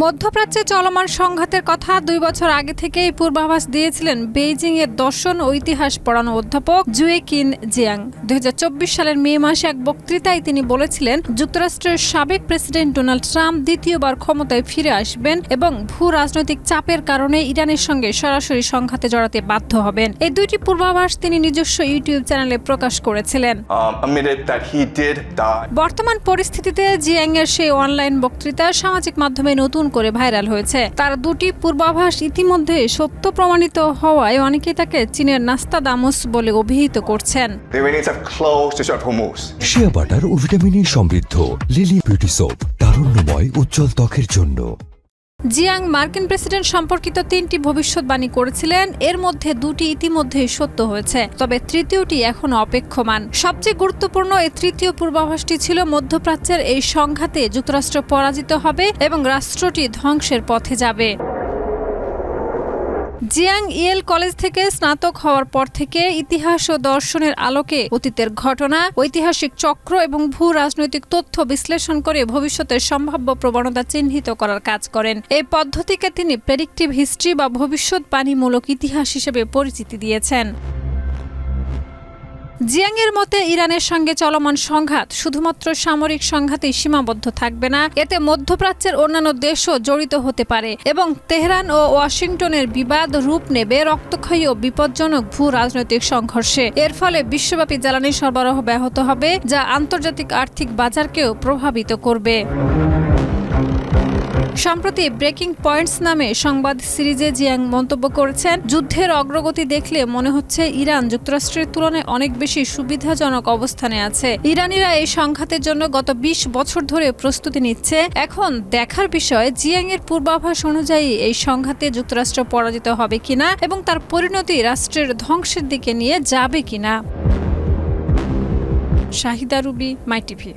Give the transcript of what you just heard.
মধ্যপ্রাচ্যে চলমান সংঘাতের কথা 2 বছর আগে থেকেই পূর্বাভাস দিয়েছিলেন বেইজিংয়ের দর্শন ও ইতিহাস পড়ানো অধ্যাপক জুয়েকিন জিয়াং। 2024 সালের মে মাসে এক বক্তৃতায় তিনি বলেছিলেন, যুক্তরাষ্ট্রের সাবেক প্রেসিডেন্ট ডোনাল্ড ট্রাম্প দ্বিতীয়বার ক্ষমতায় ফিরে আসবেন এবং ভূ-রাজনৈতিক চাপের কারণে ইরানের সঙ্গে সরাসরি সংঘাতে জড়াতে বাধ্য হবেন। এই দুইটি পূর্বাভাস তিনি নিজস্ব ইউটিউব চ্যানেলে প্রকাশ করেছিলেন। বর্তমান পরিস্থিতিতে জিয়াংয়ের সেই অনলাইন বক্তৃতা সামাজিক মাধ্যমে নতুন করে ভাইরাল হয়েছে। তার দুটি পূর্বাভাস ইতিমধ্যে সত্য প্রমাণিত হওয়ায় অনেকেই তাকে চীনের নাস্তাদামুস বলে অভিহিত করছেন। শিয়া বাটার ও ভিটামিন সমৃদ্ধ লিলি বিউটি সোপ, তারুণ্যময় উজ্জ্বল ত্বকের জন্য। জিয়াং মার্কিন প্রেসিডেন্ট সম্পর্কিত 3টি ভবিষ্যৎবাণী করেছিলেন, এর মধ্যে 2টি ইতিমধ্যেই সত্য হয়েছে, তবে তৃতীয়টি এখনো অপেক্ষমান। সবচেয়ে গুরুত্বপূর্ণ এই তৃতীয় পূর্বাভাসটি ছিল মধ্যপ্রাচ্যের এই সংঘাতে যুক্তরাষ্ট্র পরাজিত হবে এবং রাষ্ট্রটি ধ্বংসের পথে যাবে। জিয়াং ইয়েল কলেজ থেকে স্নাতক হওয়ার পর থেকে ইতিহাস ও দর্শনের আলোকে অতীতের ঘটনা, ঐতিহাসিক চক্র এবং ভূ-রাজনৈতিক তথ্য বিশ্লেষণ করে ভবিষ্যতের সম্ভাব্য প্রবণতা চিহ্নিত করার কাজ করেন। এই পদ্ধতিকে তিনি প্রেডিক্টিভ হিস্ট্রি বা ভবিষ্যৎবাণীমূলক ইতিহাস হিসেবে পরিচিতি দিয়েছেন। জিয়াংয়ের মতে ইরানের সঙ্গে চলমান সংঘাত শুধুমাত্র সামরিক সংঘাতেই সীমাবদ্ধ থাকবে না, এতে মধ্যপ্রাচ্যের অন্যান্য দেশও জড়িত হতে পারে এবং তেহরান ও ওয়াশিংটনের বিবাদ রূপ নেবে রক্তক্ষয়ী ও বিপজ্জনক ভূ-রাজনৈতিক সংঘর্ষে। এর ফলে বিশ্বব্যাপী জ্বালানি সরবরাহ ব্যাহত হবে, যা আন্তর্জাতিক আর্থিক বাজারকেও প্রভাবিত করবে। সম্প্রতি ব্রেকিং পয়েন্টস নামে সংবাদ সিরিজে জিয়াং মন্তব্য করেছেন, যুদ্ধের অগ্রগতি দেখলে মনে হচ্ছে ইরান যুক্তরাষ্ট্রের তুলনায় অনেক বেশি সুবিধাজনক অবস্থানে আছে। ইরানিরা এই সংঘাতের জন্য গত 20 বছর ধরে প্রস্তুতি নিচ্ছে। এখন দেখার বিষয় জিয়াংয়ের পূর্বাভাস অনুযায়ী এই সংঘাতে যুক্তরাষ্ট্র পরাজিত হবে কিনা এবং তার পরিণতি রাষ্ট্রের ধ্বংসের দিকে নিয়ে যাবে কিনা। শাহিদা রুবি, মাই টিভি।